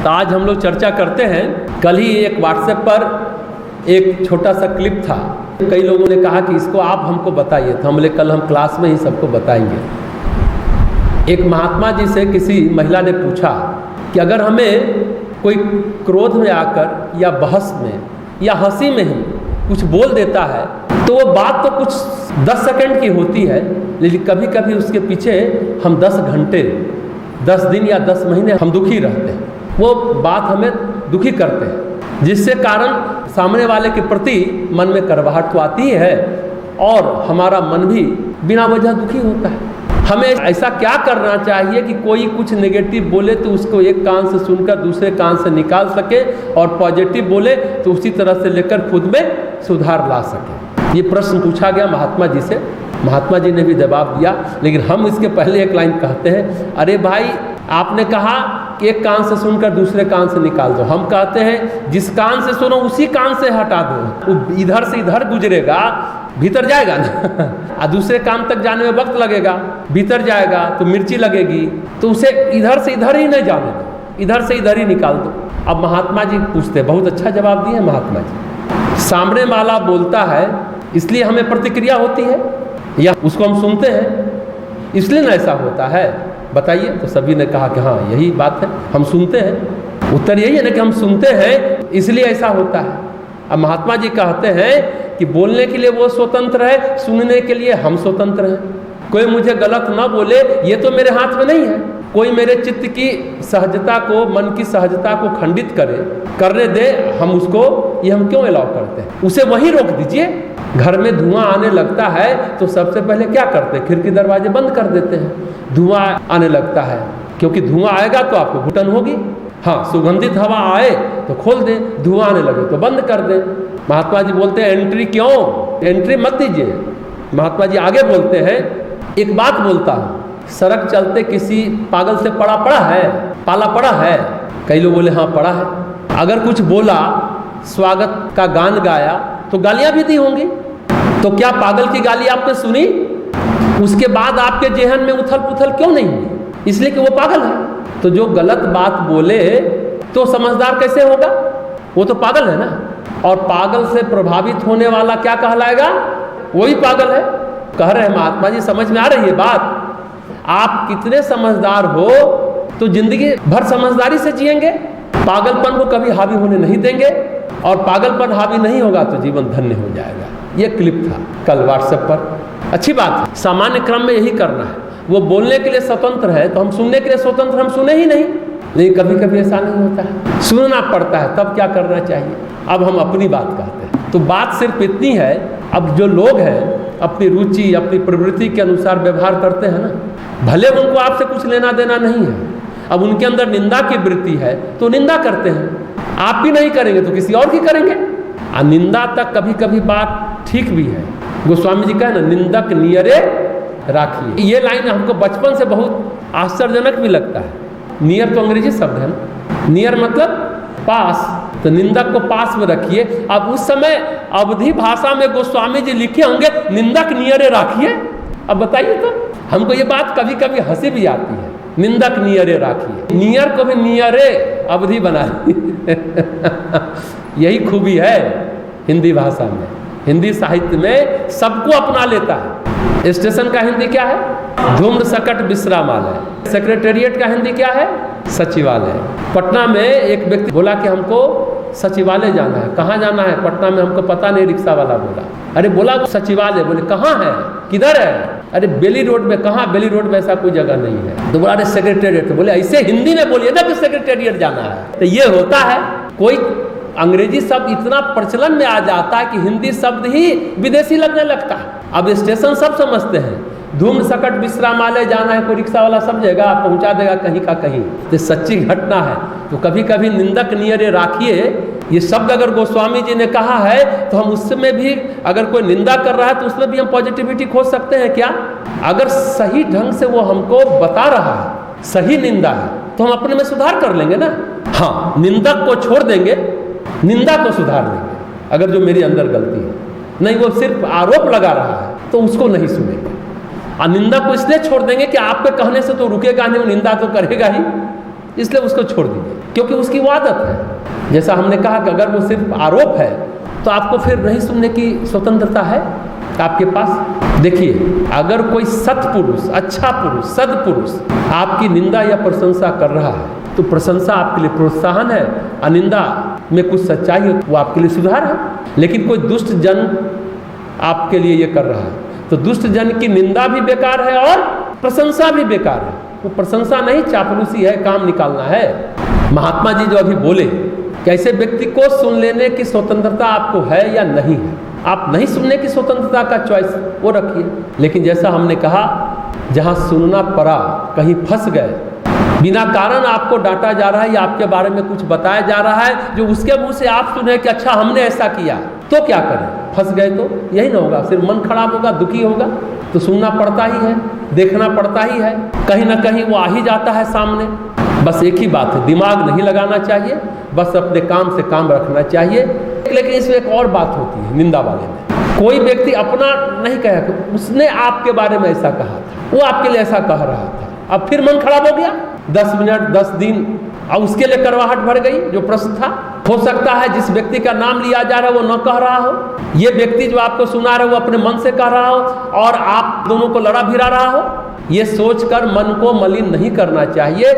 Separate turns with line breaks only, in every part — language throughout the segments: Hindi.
तो आज हम लोग चर्चा करते हैं। कल ही एक व्हाट्सएप पर एक छोटा सा क्लिप था, कई लोगों ने कहा कि इसको आप हमको बताइए, तो हम बोले कल हम क्लास में ही सबको बताएंगे। एक महात्मा जी से किसी महिला ने पूछा कि अगर हमें कोई क्रोध में आकर या बहस में या हंसी में ही कुछ बोल देता है तो वो बात तो कुछ 10 सेकंड की होती है, लेकिन कभी कभी उसके पीछे हम 10 घंटे 10 दिन या 10 महीने हम दुखी रहते हैं। वो बात हमें दुखी करते हैं, जिससे कारण सामने वाले के प्रति मन में करवाहट तो आती है और हमारा मन भी बिना वजह दुखी होता है। हमें ऐसा क्या करना चाहिए कि कोई कुछ नेगेटिव बोले तो उसको एक कान से सुनकर दूसरे कान से निकाल सके, और पॉजिटिव बोले तो उसी तरह से लेकर खुद में सुधार ला सके। ये प्रश्न पूछा गया महात्मा जी से, महात्मा जी ने भी जवाब दिया। लेकिन हम इसके पहले एक लाइन कहते हैं, अरे भाई आपने कहा कि एक कान से सुनकर दूसरे कान से निकाल दो। हम कहते हैं जिस कान से सुनो उसी कान से हटा दो। वो इधर से इधर गुजरेगा, भीतर जाएगा ना, और दूसरे कान तक जाने में वक्त लगेगा, भीतर जाएगा तो मिर्ची लगेगी, तो उसे इधर से इधर ही नहीं जाने दो, इधर से इधर ही निकाल दो। अब महात्मा जी पूछते, बहुत अच्छा जवाब दिए महात्मा जी। सामने वाला बोलता है इसलिए हमें प्रतिक्रिया होती है, या उसको हम सुनते हैं इसलिए ना ऐसा होता है, बताइए। तो सभी ने कहा कि हाँ यही बात है, हम सुनते हैं। उत्तर यही है ना कि हम सुनते हैं इसलिए ऐसा होता है। अब महात्मा जी कहते हैं कि बोलने के लिए वो स्वतंत्र है, सुनने के लिए हम स्वतंत्र हैं। कोई मुझे गलत ना बोले ये तो मेरे हाथ में नहीं है। कोई मेरे चित्त की सहजता को, मन की सहजता को खंडित करने दे, हम उसको, ये हम क्यों अलाउ करते हैं? उसे वही रोक दीजिए। घर में धुआं आने लगता है तो सबसे पहले क्या करते हैं? खिड़की दरवाजे बंद कर देते हैं। धुआं आने लगता है क्योंकि धुआं आएगा तो आपको घुटन होगी। हाँ, सुगंधित हवा आए तो खोल दें, धुआं आने लगे तो बंद कर दें। महात्मा जी बोलते हैं एंट्री क्यों, एंट्री मत दीजिए। महात्मा जी आगे बोलते हैं, एक बात बोलता हूँ, सड़क चलते किसी पागल से पाला पड़ा है? कई लोग बोले हाँ पड़ा है। अगर कुछ बोला, स्वागत का गान गाया तो गालियां भी दी होंगी, तो क्या पागल की गाली आपने सुनी? उसके बाद आपके जेहन में उथल पुथल क्यों नहीं हुई? इसलिए कि वो पागल है। तो जो गलत बात बोले तो समझदार कैसे होगा? वो तो पागल है ना। और पागल से प्रभावित होने वाला क्या कहलाएगा? वही पागल है। कह रहे हैं महात्मा जी, समझ में आ रही है बात? आप कितने समझदार हो तो जिंदगी भर समझदारी से जिएंगे, पागलपन को कभी हावी होने नहीं देंगे, और पागलपन हावी नहीं होगा तो जीवन धन्य हो जाएगा। ये क्लिप था कल व्हाट्सएप पर। अच्छी बात है, सामान्य क्रम में यही करना है। वो बोलने के लिए स्वतंत्र है तो हम सुनने के लिए स्वतंत्र, हम सुने ही नहीं। लेकिन कभी कभी ऐसा नहीं होता है, सुनना पड़ता है, तब क्या करना चाहिए? अब हम अपनी बात कहते हैं। तो बात सिर्फ इतनी है, अब जो लोग हैं अपनी रुचि अपनी प्रवृत्ति के अनुसार व्यवहार करते हैं ना, भले उनको आपसे कुछ लेना देना नहीं है, अब उनके अंदर निंदा की वृत्ति है तो निंदा करते हैं। आप भी नहीं करेंगे तो किसी और की करेंगे। निंदा तक कभी कभी बात ठीक भी है। गोस्वामी जी का है ना, निंदक नियरे राखिए। ये लाइन हमको बचपन से बहुत आश्चर्यजनक भी लगता है। नियर तो अंग्रेजी शब्द है ना, नियर मतलब पास, तो निंदक को पास में रखिए। अब उस समय अवधी भाषा में गोस्वामी जी लिखे होंगे निंदक नियरे राखिए। अब बताइए तो, हमको ये बात कभी कभी हंसी भी आती है, निंदक नियरे राखिए। नियर को भी नियरे अवधि बना यही खूबी है हिंदी भाषा में। हिंदी साहित्य में सबको अपना लेता है। स्टेशन का हिंदी क्या है? धूम्र सकट विश्रामालय। सेक्रेटेरिएट का हिंदी क्या है? सचिवालय। पटना में एक व्यक्ति बोला कि हमको सचिवालय जाना है। कहाँ जाना है? पटना में। हमको पता नहीं, रिक्शा वाला बोला। अरे बोला सचिवालय, बोले कहाँ है, किधर है? अरे बेली रोड में। कहाँ बेली रोड में? ऐसा कोई जगह नहीं है। तो बोला अरे सेक्रेटेरिएट। तो बोले ऐसे हिंदी में बोलिए ना कि सेक्रेटेरिएट जाना है। तो ये होता है, कोई अंग्रेजी शब्द इतना प्रचलन में आ जाता है कि हिंदी शब्द ही विदेशी लगने लगता है। अब स्टेशन सब समझते हैं, धूम्र सकट विश्रामालय जाना है, कोई रिक्शा वाला समझेगा, पहुंचा देगा कहीं का कहीं। तो सच्ची घटना है। तो कभी कभी निंदक नियरे राखिए, ये शब्द अगर गोस्वामी जी ने कहा है तो हम उसमें भी, अगर कोई निंदा कर रहा है तो उसमें भी हम पॉजिटिविटी खोज सकते हैं क्या? अगर सही ढंग से वो हमको बता रहा है, सही निंदा है, तो हम अपने में सुधार कर लेंगे ना। हाँ, निंदक को छोड़ देंगे, निंदा को सुधार देंगे। अगर जो मेरी अंदर गलती है, नहीं वो सिर्फ आरोप लगा रहा है तो उसको नहीं सुनेंगे। और निंदा को इसलिए छोड़ देंगे कि आपके कहने से तो रुकेगा नहीं, वो निंदा तो करेगा ही, इसलिए उसको छोड़ दीजिए। क्योंकि उसकी वो आदत है। जैसा हमने कहा कि अगर वो सिर्फ आरोप है तो आपको फिर नहीं सुनने की स्वतंत्रता है आपके पास। देखिए, अगर कोई सत्पुरुष, अच्छा पुरुष, सद्पुरुष आपकी निंदा या प्रशंसा कर रहा है तो प्रशंसा आपके लिए प्रोत्साहन है, अनिंदा में कुछ सच्चाई हो वो आपके लिए सुधार है। लेकिन कोई दुष्ट जन आपके लिए ये कर रहा है तो दुष्ट जन की निंदा भी बेकार है और प्रशंसा भी बेकार है। वो प्रशंसा नहीं, चापलूसी है, काम निकालना है। महात्मा जी जो अभी बोले कि ऐसे व्यक्ति को सुन लेने की स्वतंत्रता आपको है या नहीं है। आप नहीं सुनने की स्वतंत्रता का चॉइस वो रखिए, लेकिन जैसा हमने कहा, जहाँ सुनना पड़ा, कहीं फंस गए, बिना कारण आपको डांटा जा रहा है या आपके बारे में कुछ बताया जा रहा है जो उसके मुंह से आप सुने कि अच्छा हमने ऐसा किया, तो क्या करें? फंस गए तो यही ना होगा, सिर्फ मन खराब होगा, दुखी होगा। तो सुनना पड़ता ही है, देखना पड़ता ही है, कहीं ना कहीं वो आ ही जाता है सामने। बस एक ही बात है, दिमाग नहीं लगाना चाहिए, बस अपने काम से काम रखना चाहिए। लेकिन इसमें एक और बात होती है निंदा वाले में, कोई व्यक्ति अपना नहीं कहे, उसने आपके बारे में ऐसा कहा था, वो आपके लिए ऐसा कह रहा था, अब फिर मन खराब हो गया, 10 मिनट 10 दिन, और उसके लिए करवाहट भर गई जो प्रश्न था। हो सकता है जिस व्यक्ति का नाम लिया जा रहा है वो न कह रहा हो, ये व्यक्ति जो आपको सुना रहा है वो अपने मन से कह रहा हो और आप दोनों को लड़ा भिड़ा रहा हो। ये सोचकर मन को मलिन नहीं करना चाहिए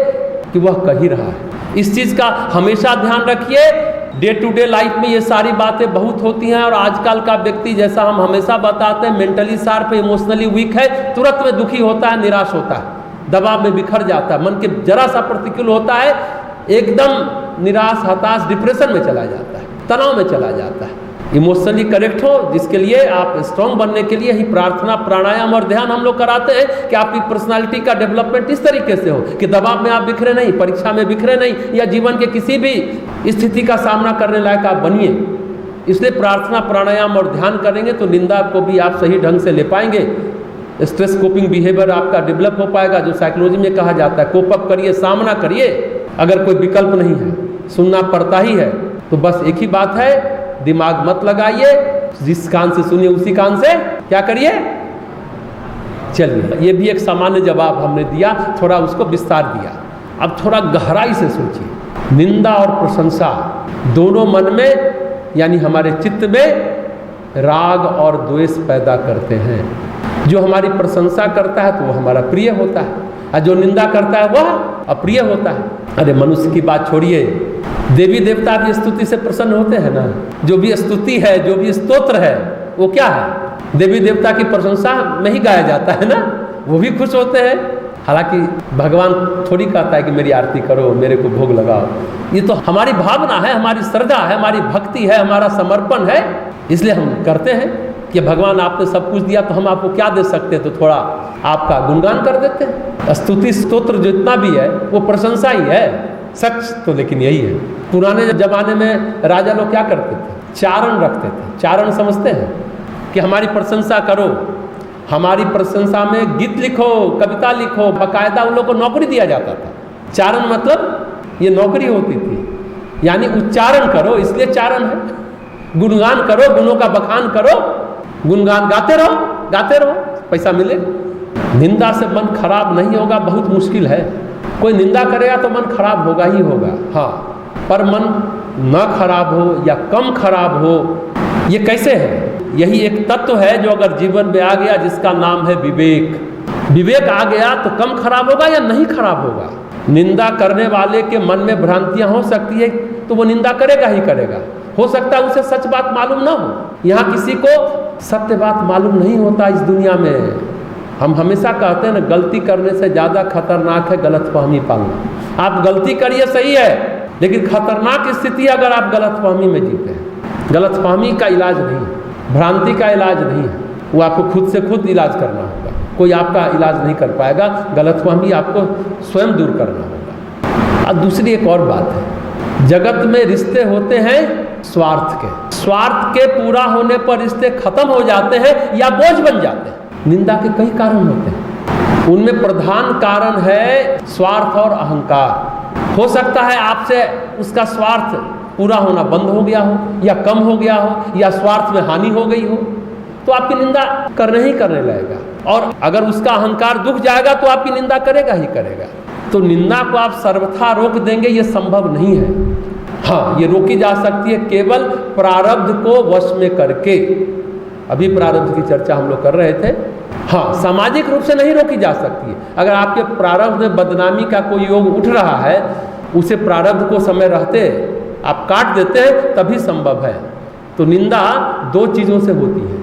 कि वह कह ही रहा है। इस चीज़ का हमेशा ध्यान रखिए। डे टू डे लाइफ में ये सारी बातें बहुत होती हैं और आजकल का व्यक्ति, जैसा हम हमेशा बताते हैं, मेंटली शार्प, इमोशनली वीक है, तुरंत में दुखी होता है, निराश होता है, दबाव में बिखर जाता है, मन के जरा सा प्रतिकूल होता है, एकदम निराश, हताश, डिप्रेशन में चला जाता है, तनाव में चला जाता है। इमोशनली करेक्ट हो, जिसके लिए आप स्ट्रॉन्ग बनने के लिए ही प्रार्थना, प्राणायाम और ध्यान हम लोग कराते हैं कि आपकी पर्सनालिटी का डेवलपमेंट इस तरीके से हो कि दबाव में आप बिखरे नहीं, परीक्षा में बिखरे नहीं, या जीवन के किसी भी स्थिति का सामना करने लायक आप बनिए। इसलिए प्रार्थना, प्राणायाम और ध्यान करेंगे तो निंदा को भी आप सही ढंग से ले पाएंगे। स्ट्रेस कोपिंग बिहेवियर आपका डेवलप हो पाएगा, जो साइकोलॉजी में कहा जाता है, कोप अप करिए, सामना करिए। अगर कोई विकल्प नहीं है, सुनना पड़ता ही है, तो बस एक ही बात है, दिमाग मत लगाइए, जिस कान से सुनिए उसी कान से क्या करिए, चलिए। ये भी एक सामान्य जवाब हमने दिया, थोड़ा उसको विस्तार दिया। अब थोड़ा गहराई से सोचिए। निंदा और प्रशंसा दोनों मन में, यानी हमारे चित्त में राग और द्वेष पैदा करते हैं। जो हमारी प्रशंसा करता है तो वो हमारा प्रिय होता है, और जो निंदा करता है वह अप्रिय होता है। अरे मनुष्य की बात छोड़िए, देवी देवता भी स्तुति से प्रसन्न होते हैं ना। जो भी स्तुति है, जो भी स्तोत्र है, वो क्या है? देवी देवता की प्रशंसा में ही गाया जाता है ना, वो भी खुश होते हैं। हालांकि भगवान थोड़ी कहता है कि मेरी आरती करो, मेरे को भोग लगाओ। ये तो हमारी भावना है, हमारी श्रद्धा है, हमारी भक्ति है, हमारा समर्पण है, इसलिए हम करते हैं कि भगवान आपने सब कुछ दिया तो हम आपको क्या दे सकते हैं, तो थोड़ा आपका गुणगान कर देते हैं। स्तुति स्तोत्र जितना भी है वो प्रशंसा ही है, सच तो लेकिन यही है। पुराने जमाने में राजा लोग क्या करते थे? चारण रखते थे। चारण समझते हैं कि हमारी प्रशंसा करो, हमारी प्रशंसा में गीत लिखो, कविता लिखो, बाकायदा उन लोगों को नौकरी दिया जाता था। चारण मतलब ये नौकरी होती थी, यानी उच्चारण करो, इसलिए चारण है। गुणगान करो, गुणों का बखान करो, गुणगान गाते रहो, पैसा मिलेगा। निंदा से मन खराब नहीं होगा, बहुत मुश्किल है। कोई निंदा करेगा तो मन खराब होगा ही होगा, हाँ, पर मन न खराब हो या कम खराब हो, ये कैसे है? यही एक तत्व है जो अगर जीवन में आ गया, जिसका नाम है विवेक। विवेक आ गया तो कम खराब होगा या नहीं खराब होगा। निंदा करने वाले के मन में भ्रांतियां हो सकती है तो वो निंदा करेगा ही करेगा। हो सकता है उसे सच बात मालूम ना हो। यहाँ किसी को सत्य बात मालूम नहीं होता इस दुनिया में। हम हमेशा कहते हैं ना, गलती करने से ज़्यादा खतरनाक है गलतफहमी पालना। आप गलती करिए सही है, लेकिन खतरनाक स्थिति अगर आप गलतफहमी में जीते हैं। गलतफहमी का इलाज नहीं है, भ्रांति का इलाज नहीं है, वो आपको खुद से खुद इलाज करना होगा। कोई आपका इलाज नहीं कर पाएगा, गलतफहमी आपको स्वयं दूर करना होगा। और दूसरी एक और बात है, जगत में रिश्ते होते हैं स्वार्थ के। स्वार्थ के पूरा होने पर रिश्ते खत्म हो जाते हैं या बोझ बन जाते हैं। निंदा के कई कारण होते हैं, उनमें प्रधान कारण है स्वार्थ और अहंकार। हो सकता है आपसे उसका स्वार्थ पूरा होना बंद हो गया हो, या कम हो गया हो, या स्वार्थ में हानि हो गई हो, तो आपकी निंदा करने लगेगा। और अगर उसका अहंकार दुख जाएगा तो आपकी निंदा करेगा ही करेगा। तो निंदा को आप सर्वथा रोक देंगे, ये संभव नहीं है। हाँ, ये रोकी जा सकती है केवल प्रारब्ध को वश में करके। अभी प्रारब्ध की चर्चा हम लोग कर रहे थे। हाँ, सामाजिक रूप से नहीं रोकी जा सकती है। अगर आपके प्रारब्ध में बदनामी का कोई योग उठ रहा है, उसे प्रारब्ध को समय रहते आप काट देते हैं, तभी संभव है। तो निंदा दो चीज़ों से होती है,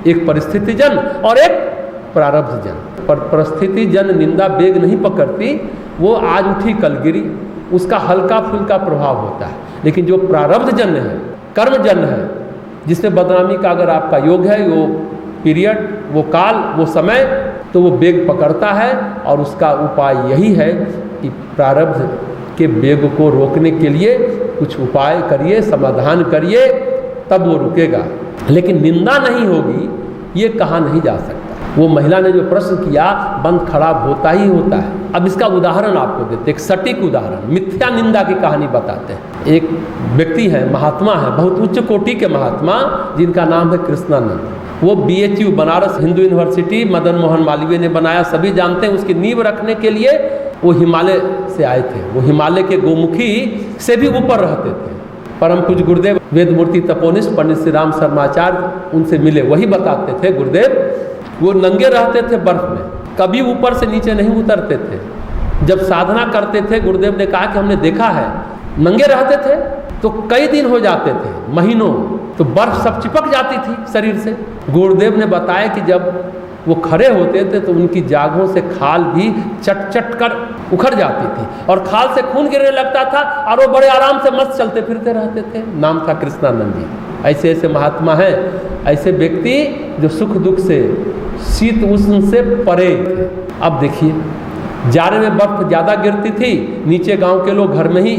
एक परिस्थितिजन और एक प्रारब्धजन। पर परिस्थितिजन निंदा बेग नहीं पकड़ती, वो आज उठी कल गिरी, उसका हल्का फुल्का प्रभाव होता है। लेकिन जो प्रारब्धजन है, कर्मजन है, जिसमें बदनामी का अगर आपका योग है, वो पीरियड, वो काल, वो समय, तो वो बेग पकड़ता है। और उसका उपाय यही है कि प्रारब्ध के बेग को रोकने के लिए कुछ उपाय करिए, समाधान करिए, तब वो रुकेगा। लेकिन निंदा नहीं होगी, ये कहा नहीं जा सकता। वो महिला ने जो प्रश्न किया, बंद खराब होता ही होता है। अब इसका उदाहरण आपको देते, एक सटीक उदाहरण, मिथ्या निंदा की कहानी बताते हैं। एक व्यक्ति है, महात्मा है, बहुत उच्च कोटि के महात्मा, जिनका नाम है कृष्णानंद। वो BHU बनारस हिंदू यूनिवर्सिटी मदन मोहन मालवीय ने बनाया, सभी जानते हैं। उसकी नींव रखने के लिए वो हिमालय से आए थे। वो हिमालय के गोमुखी से भी ऊपर रहते थे। परम पूज्य गुरुदेव वेदमूर्ति तपोनिष्ठ पंडित श्री राम शर्माचार्य उनसे मिले, वही बताते थे गुरुदेव वो नंगे रहते थे बर्फ में, कभी ऊपर से नीचे नहीं उतरते थे। जब साधना करते थे, गुरुदेव ने कहा कि हमने देखा है, नंगे रहते थे तो कई दिन हो जाते थे, महीनों, तो बर्फ सब चिपक जाती थी शरीर से। गुरुदेव ने बताया कि जब वो खड़े होते थे तो उनकी जांघों से खाल भी चट चट कर उखड़ जाती थी और खाल से खून गिरने लगता था, और वो बड़े आराम से मस्त चलते फिरते रहते थे। नाम था कृष्णानंद जी। ऐसे ऐसे महात्मा हैं, ऐसे व्यक्ति जो सुख दुख से, शीत उष्ण से परे थे। अब देखिए, जाड़े में बर्फ ज़्यादा गिरती थी, नीचे गांव के लोग घर में ही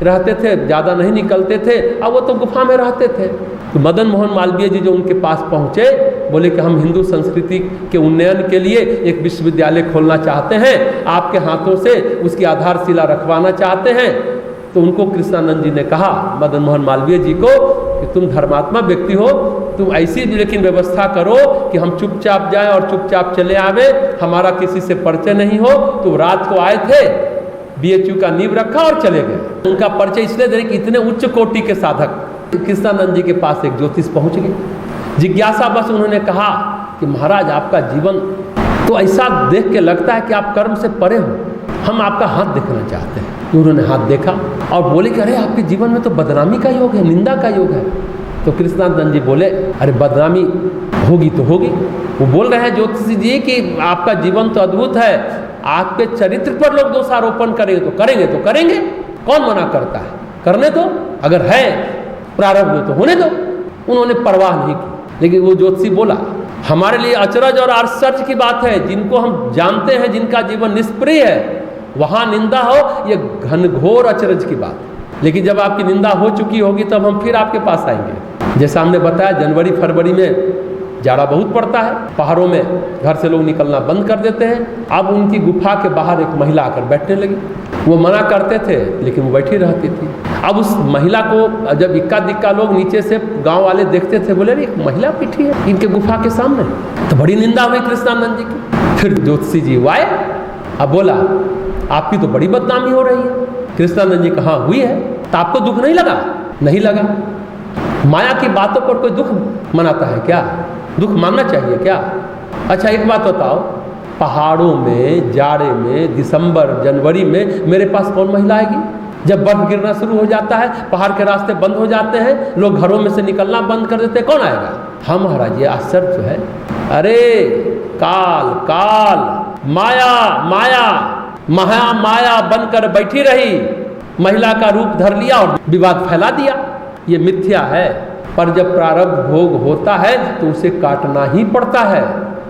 रहते थे, ज़्यादा नहीं निकलते थे, अब वो तो गुफा में रहते थे। तो मदन मोहन मालवीय जी जो उनके पास पहुँचे, बोले कि हम हिंदू संस्कृति के उन्नयन के लिए एक विश्वविद्यालय खोलना चाहते हैं, आपके हाथों से उसकी आधारशिला रखवाना चाहते हैं। तो उनको कृष्णानंद जी ने कहा, मदन मोहन मालवीय जी को, कि तुम धर्मात्मा व्यक्ति हो, तुम ऐसी लेकिन व्यवस्था करो कि हम चुपचाप जाएं और चुपचाप चले आवे, हमारा किसी से परिचय नहीं हो। तो रात को आए थे, BHU का नींव रखा और चले गए। उनका परिचय इसलिए दे कि इतने उच्च कोटि के साधक कृष्णानंद जी के पास एक ज्योतिष पहुंच गए। जिज्ञासा बस उन्होंने कहा कि महाराज, आपका जीवन तो ऐसा देख के लगता है कि आप कर्म से परे हो, हम आपका हाथ देखना चाहते हैं। उन्होंने हाथ देखा और बोले कि अरे आपके जीवन में तो बदनामी का योग है, निंदा का योग है। तो कृष्णानंद जी बोले, अरे बदनामी होगी तो होगी। वो बोल रहे हैं ज्योतिषी जी कि आपका जीवन तो अद्भुत है, आपके चरित्र पर लोग दोषारोपण करेंगे तो करेंगे तो करेंगे, कौन मना करता है, करने दो, अगर है प्रारब्ध तो होने दो। उन्होंने परवाह नहीं की। लेकिन वो ज्योतिषी बोला, हमारे लिए अचरज और आश्चर्य की बात है, जिनको हम जानते हैं, जिनका जीवन निष्प्रिय है, वहाँ निंदा हो, ये घनघोर अचरज की बात। लेकिन जब आपकी निंदा हो चुकी होगी तब हम फिर आपके पास आएंगे। जैसा हमने बताया, जनवरी फरवरी में जाड़ा बहुत पड़ता है, पहाड़ों में घर से लोग निकलना बंद कर देते हैं। अब उनकी गुफा के बाहर एक महिला आकर बैठने लगी। वो मना करते थे लेकिन वो बैठी रहती थी। अब उस महिला को जब इक्का दिक्का लोग नीचे से गांव वाले देखते थे, बोले एक महिला बैठी है इनके गुफा के सामने, तो बड़ी निंदा हुई कृष्णानंद जी की। फिर ज्योतिषी जी आए, अब बोला आपकी तो बड़ी बदनामी हो रही है। कृष्णानंद जी कहा हुई है, तो आपको दुख नहीं लगा? नहीं लगा। माया की बातों पर कोई दुख मनाता है क्या? दुख मानना चाहिए क्या? अच्छा एक बात बताओ, पहाड़ों में जाड़े में दिसंबर जनवरी में मेरे पास कौन महिला आएगी? जब बर्फ गिरना शुरू हो जाता है, पहाड़ के रास्ते बंद हो जाते हैं, लोग घरों में से निकलना बंद कर देते हैं, कौन आएगा? हाँ महाराज, ये आश्चर्य है। अरे काल काल, माया माया, महामाया बनकर बैठी रही, महिला का रूप धर लिया और विवाद फैला दिया। ये मिथ्या है। पर जब प्रारब्ध भोग होता है तो उसे काटना ही पड़ता है।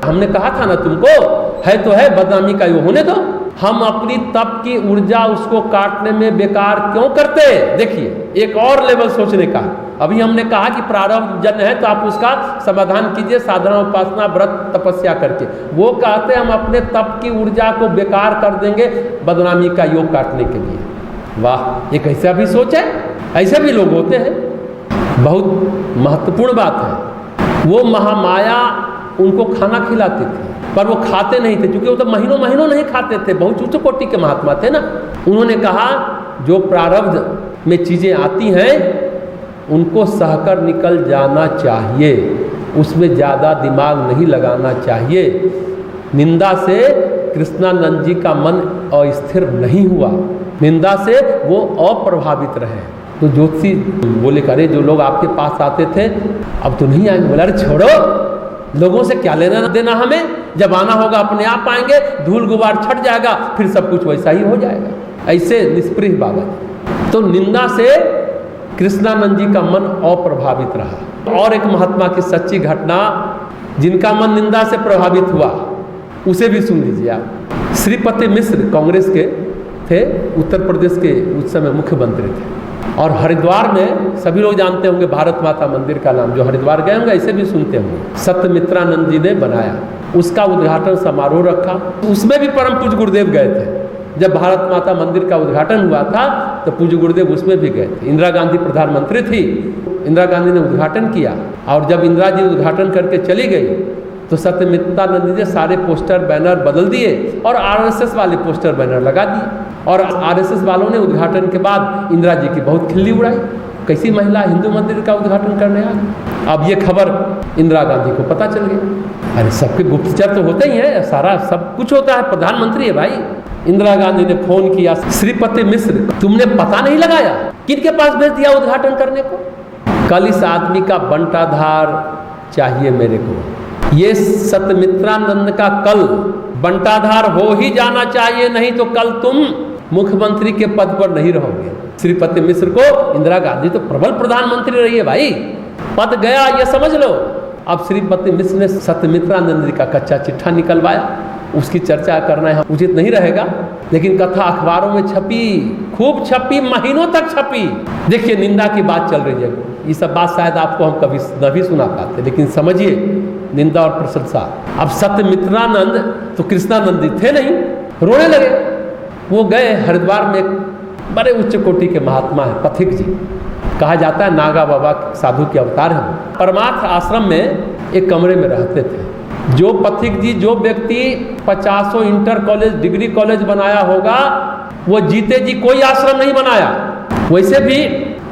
हमने कहा था ना तुमको, है तो है, बदनामी का ये होने दो। हम अपनी तप की ऊर्जा उसको काटने में बेकार क्यों करते? देखिए एक और लेवल सोचने का। अभी हमने कहा कि प्रारब्ध जन है तो आप उसका समाधान कीजिए, साधना उपासना व्रत तपस्या करके। वो कहते हैं हम अपने तप की ऊर्जा को बेकार कर देंगे बदनामी का योग काटने के लिए। वाह, एक ऐसा भी सोच है, ऐसे भी लोग होते हैं। बहुत महत्वपूर्ण बात है। वो महामाया उनको खाना खिलाती थी, पर वो खाते नहीं थे, क्योंकि वो तो महीनों महीनों नहीं खाते थे, बहुत उच्च कोटि के महात्मा थे ना। उन्होंने कहा जो प्रारब्ध में चीज़ें आती हैं उनको सहकर निकल जाना चाहिए, उसमें ज़्यादा दिमाग नहीं लगाना चाहिए। निंदा से कृष्णानंद जी का मन अस्थिर नहीं हुआ, निंदा से वो अप्रभावित रहे। तो ज्योतिषी बोले अरे जो लोग आपके पास आते थे अब तो नहीं आएंगे। बोला अरे छोड़ो, लोगों से क्या लेना देना हमें, जब आना होगा अपने आप आएंगे, धूल गुबार छट जाएगा, फिर सब कुछ वैसा ही हो जाएगा। ऐसे निष्प्रिय बाबा। तो निंदा से कृष्णानंद जी का मन अप्रभावित रहा। और एक महात्मा की सच्ची घटना जिनका मन निंदा से प्रभावित हुआ उसे भी सुन लीजिए आप। श्रीपति मिश्र कांग्रेस के थे, उत्तर प्रदेश के उस समय मुख्यमंत्री थे। और हरिद्वार में सभी लोग जानते होंगे भारत माता मंदिर का नाम, जो हरिद्वार गए होंगे ऐसे भी सुनते होंगे, सत्यमित्रानंद जी ने बनाया। उसका उद्घाटन समारोह रखा, उसमें भी परम पूज्य गुरुदेव गए थे। जब भारत माता मंदिर का उद्घाटन हुआ था तो पूज्य गुरुदेव उसमें भी गए थे। इंदिरा गांधी प्रधानमंत्री थी, इंदिरा गांधी ने उद्घाटन किया। और जब इंदिरा जी उद्घाटन करके चली गई तो सत्यमित्रानंद जी ने सारे पोस्टर बैनर बदल दिए और आरएसएस वाले पोस्टर बैनर लगा दिए। और आरएसएस वालों ने उद्घाटन के बाद इंदिरा जी की बहुत खिल्ली उड़ाई, कैसी महिला हिंदू मंदिर का उद्घाटन करने आ गई। अब ये खबर इंदिरा गांधी को पता चल गई। अरे सबके गुप्तचर तो होते ही हैं, सारा सब कुछ होता है, प्रधानमंत्री है भाई। इंदिरा गांधी ने फोन किया, श्रीपति मिश्र तुमने पता नहीं लगाया, किनके पास भेज दिया उद्घाटन करने को? कल इस आदमी का बंटाधार चाहिए मेरे को। ये सत्यमित्रानंद का कल बंटाधार हो ही जाना चाहिए, नहीं तो कल तुम मुख्यमंत्री के पद पर नहीं रहोगे। श्रीपति मिश्र को इंदिरा गांधी तो प्रबल प्रधानमंत्री रही है भाई, पद गया ये समझ लो। अब श्रीपति मिश्र ने सत्यमित्रानंद जी का कच्चा चिट्ठा निकलवाया, उसकी चर्चा करना यहाँ उचित नहीं रहेगा, लेकिन कथा अखबारों में छपी, खूब छपी, महीनों तक छपी। देखिए निंदा की बात चल रही है, ये सब बात शायद आपको हम कभी नहीं सुना पाते, लेकिन समझिए निंदा और प्रशंसा। अब सत्यमित्रानंद तो कृष्णानंद जी थे नहीं, रोने लगे। वो गए हरिद्वार में, एक बड़े उच्च कोटि के महात्मा है पथिक जी, कहा जाता है नागा बाबा साधु के अवतार हैं। परमार्थ आश्रम में एक कमरे में रहते थे। जो पथिक जी, जो व्यक्ति 50 इंटर कॉलेज डिग्री कॉलेज बनाया होगा, वो जीते जी कोई आश्रम नहीं बनाया। वैसे भी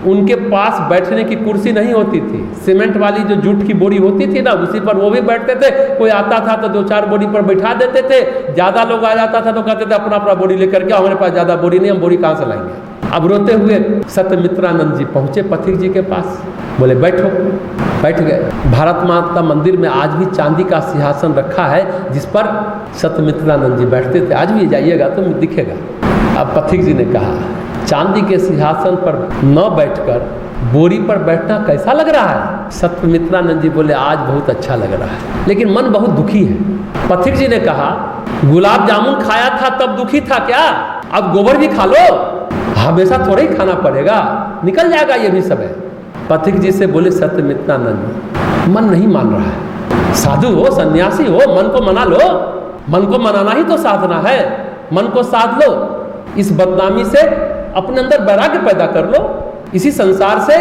उनके पास बैठने की कुर्सी नहीं होती थी, सीमेंट वाली जो जूट की बोरी होती थी ना, उसी पर वो भी बैठते थे। कोई आता था तो 2-4 बोरी पर बैठा देते थे, ज़्यादा लोग आ जाता था तो कहते थे अपना अपना बोरी लेकर के, हमारे पास ज़्यादा बोरी नहीं, हम बोरी कहाँ से लाएंगे। अब रोते हुए सत्यमित्रानंद जी पहुँचे पथिक जी के पास, बोले बैठो। बैठ गए। भारत माता मंदिर में आज भी चांदी का सिंहासन रखा है जिस पर सत्यमित्रानंद जी बैठते थे, आज भी जाइएगा तो दिखेगा। अब पथिक जी ने कहा चांदी के सिंहासन पर न बैठकर बोरी पर बैठना कैसा लग रहा है? सत्यमित्रानंद जी बोले आज बहुत अच्छा लग रहा है, लेकिन मन बहुत दुखी है। पथिक जी ने कहा गुलाब जामुन खाया था तब दुखी था क्या? अब गोबर भी खा लो, हमेशा थोड़ा ही खाना पड़ेगा, निकल जाएगा ये भी समय। पथिक जी से बोले सत्यमित्रानंद मन नहीं मान रहा है, साधु हो सन्यासी हो, मन को मना लो, मन को मनाना ही तो साधना है, मन को साध लो, इस बदनामी से अपने अंदर वैराग्य पैदा कर लो, इसी संसार से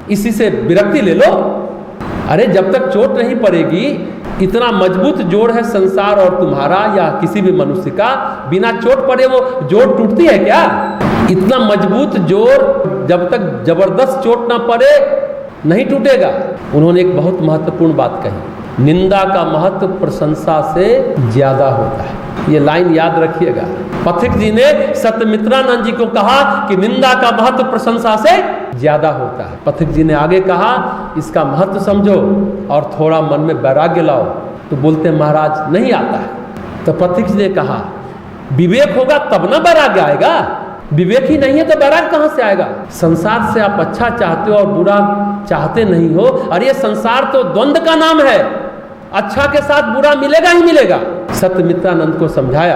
इसी से विरक्ति ले लो। अरे जब तक चोट नहीं पड़ेगी, इतना मजबूत जोड़ है संसार और तुम्हारा या किसी भी मनुष्य का, बिना चोट पड़े वो जोड़ टूटती है क्या? इतना मजबूत जोड़ जब तक जबरदस्त चोट ना पड़े नहीं टूटेगा। उन्होंने एक बहुत महत्वपूर्ण बात कही, निंदा का महत्व प्रशंसा से ज्यादा होता है। ये लाइन याद रखिएगा। पथिक जी ने सत्यमित्रानंद जी को कहा कि निंदा का महत्व प्रशंसा से ज्यादा होता है। पथिक जी ने आगे कहा इसका महत्व समझो और थोड़ा मन में वैराग्य लाओ। तो बोलते महाराज नहीं आता है। तो पथिक जी ने कहा विवेक होगा तब ना वैराग्य आएगा, विवेक ही नहीं है तो वैराग्य कहाँ से आएगा? संसार से आप अच्छा चाहते हो और बुरा चाहते नहीं हो। अरे ये संसार तो द्वंद्व का नाम है, अच्छा के साथ बुरा मिलेगा ही मिलेगा। सत्यमित्रानंद को समझाया,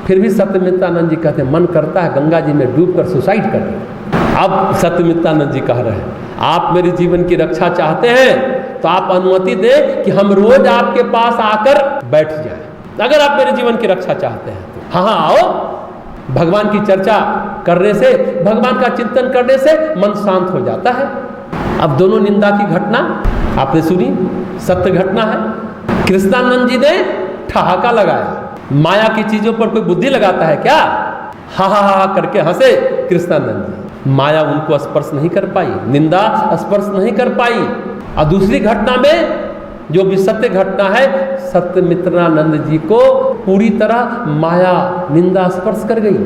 फिर भी सत्यमित्रानंद जी कहते मन करता है गंगा जी में डूबकर सुसाइड कर लें। अब सत्यमित्रानंद जी कह रहे हैं आप मेरे जीवन की रक्षा चाहते हैं तो आप अनुमति दें कि हम रोज आपके पास आकर बैठ जाएं, अगर आप मेरे जीवन की रक्षा चाहते हैं तो। हाँ आओ, भगवान की चर्चा करने से, भगवान का चिंतन करने से मन शांत हो जाता है। अब दोनों निंदा की घटना आपने सुनी, सत्य घटना है। कृष्णानंद जी ने ठहाका लगाया। माया की चीजों पर कोई बुद्धि लगाता है क्या? हा हा हा करके हंसे कृष्णानंद जी। माया उनको स्पर्श नहीं कर पाई, निंदा स्पर्श नहीं कर पाई। और दूसरी घटना में जो भी सत्य घटना है, सत्यमित्रानंद जी को पूरी तरह माया निंदा स्पर्श कर गई।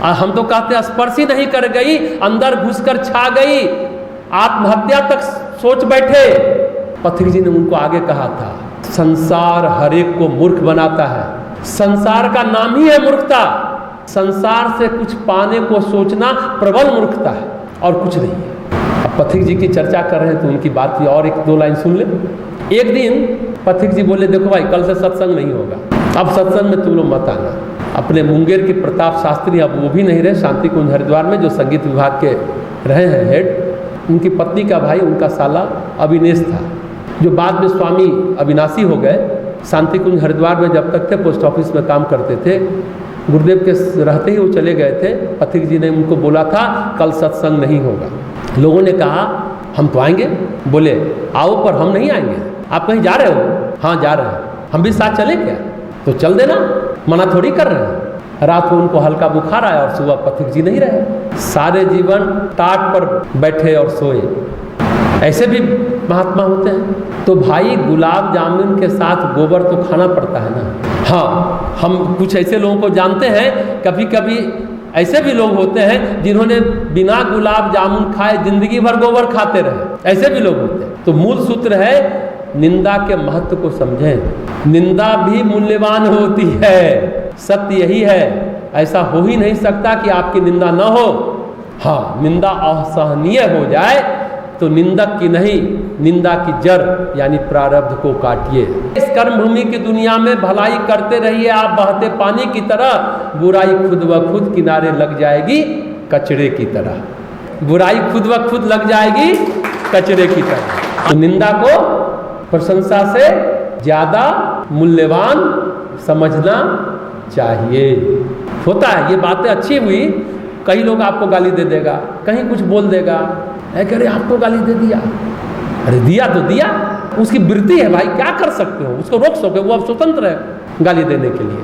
और हम तो कहते हैं स्पर्श ही नहीं कर गई, अंदर घुसकर छा गई, आत्महत्या तक सोच बैठे। पथिक जी ने उनको आगे कहा था, संसार हर एक को मूर्ख बनाता है। संसार का नाम ही है मूर्खता। संसार से कुछ पाने को सोचना प्रबल मूर्खता है और कुछ नहीं है। अब पथिक जी की चर्चा कर रहे हैं तो उनकी बात की और एक दो लाइन सुन ले। एक दिन पथिक जी बोले, देखो भाई कल से सत्संग नहीं होगा, अब सत्संग में तुम लोग मत आना। अपने मुंगेर के प्रताप शास्त्री, अब वो भी नहीं रहे, शांति कुंज हरिद्वार में जो संगीत विभाग के रहे हैं हेड, उनकी पत्नी का भाई, उनका साला अविनेश था, जो बाद में स्वामी अविनाशी हो गए। शांति कुंज हरिद्वार में जब तक थे पोस्ट ऑफिस में काम करते थे, गुरुदेव के रहते ही वो चले गए थे। पथिक जी ने उनको बोला था कल सत्संग नहीं होगा। लोगों ने कहा हम तो आएंगे, बोले आओ पर हम नहीं आएंगे। आप कहीं जा रहे हो? हाँ जा रहे हैं। हम भी साथ चले क्या? तो चल देना, मना थोड़ी कर रहे हैं। रात को उनको हल्का बुखार आया और सुबह पथिक जी नहीं रहे। सारे जीवन टाट पर बैठे और सोए। ऐसे भी महात्मा होते हैं। तो भाई गुलाब जामुन के साथ गोबर तो खाना पड़ता है ना। हाँ, हम कुछ ऐसे लोगों को जानते हैं, कभी कभी ऐसे भी लोग होते हैं जिन्होंने बिना गुलाब जामुन खाए जिंदगी भर गोबर खाते रहे। ऐसे भी लोग होते हैं। तो मूल सूत्र है, निंदा के महत्व को समझें। निंदा भी मूल्यवान होती है, सत्य यही है। ऐसा हो ही नहीं सकता कि आपकी निंदा न हो। हाँ, निंदा असहनीय हो जाए तो निंदक की नहीं, निंदा की जड़ यानी प्रारब्ध को काटिए। इस कर्म भूमि की दुनिया में भलाई करते रहिए आप बहते पानी की तरह, बुराई खुद व खुद किनारे लग जाएगी कचरे की तरह। बुराई खुद व खुद लग जाएगी कचरे की तरह। तो निंदा को प्रशंसा से ज्यादा मूल्यवान समझना चाहिए। होता है, ये बातें अच्छी हुई, कई लोग आपको गाली दे देगा, कहीं कुछ बोल देगा, कह रहे आपको गाली दे दिया। अरे दिया तो दिया, उसकी वृत्ति है भाई, क्या कर सकते हो, उसको रोक सके, वो अब स्वतंत्र है गाली देने के लिए।